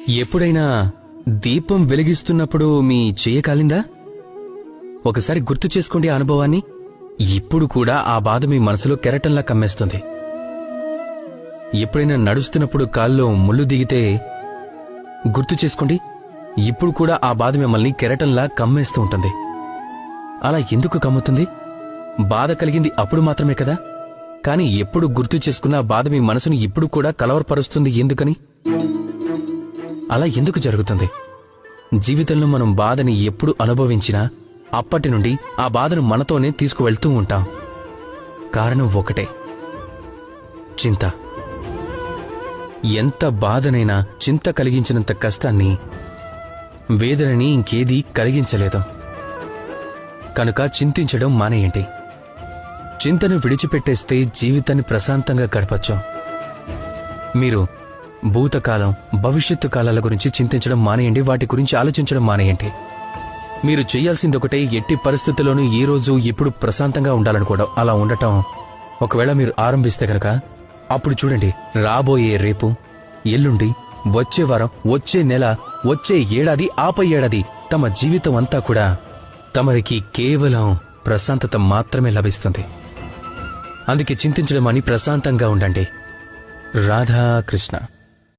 ఎప్పుడైనా దీపం వెలిగిస్తున్నప్పుడు మీ చెయ్యి కాలిందా? ఒకసారి గుర్తు చేసుకోండి ఆ అనుభవాన్ని. ఇప్పుడు కూడా ఆ బాధ మీ మనసులో కెరటంలా కమ్మేస్తుంది. ఎప్పుడైనా నడుస్తున్నప్పుడు కాల్లో ముళ్ళు దిగితే గుర్తు చేసుకోండి, ఇప్పుడు కూడా ఆ బాధ మిమ్మల్ని కెరటంలా కమ్మేస్తూ ఉంటుంది. అలా ఎందుకు కమ్ముతుంది? బాధ కలిగింది అప్పుడు మాత్రమే కదా. కానీ ఎప్పుడు గుర్తు చేసుకున్న బాధ మీ మనసును ఇప్పుడు కూడా కలవరపరుస్తుంది. ఎందుకని? అలా ఎందుకు జరుగుతుంది? జీవితంలో మనం బాధని ఎప్పుడు అనుభవించినా అప్పటి నుండి ఆ బాధను మనతోనే తీసుకువెళ్తూ ఉంటాం. కారణం ఒకటే, చింత. ఎంత బాధనైనా చింత కలిగించినంత కష్టాన్ని, వేదనని ఇంకేదీ కలిగించలేదు. కనుక చింతించడం మానేయండి. చింతను విడిచిపెట్టేస్తే జీవితాన్ని ప్రశాంతంగా గడపచ్చు. మీరు భూతకాలం, భవిష్యత్తు కాలాల గురించి చింతించడం మానేయండి. వాటి గురించి ఆలోచించడం మానేయండి. మీరు చేయాల్సిందొకటే, ఎట్టి పరిస్థితుల్లోనూ ఈ రోజు ఇప్పుడు ప్రశాంతంగా ఉండాలనుకోవడం. అలా ఉండటం ఒకవేళ మీరు ఆరంభిస్తే గనక అప్పుడు చూడండి, రాబోయే రేపు, ఎల్లుండి, వచ్చే వారం, వచ్చే నెల, వచ్చే ఏడాది, ఆపై ఏడాది, తమ జీవితం అంతా కూడా తమరికి కేవలం ప్రశాంతత మాత్రమే లభిస్తుంది. అందుకే చింతించడం అని ప్రశాంతంగా ఉండండి. రాధాకృష్ణ.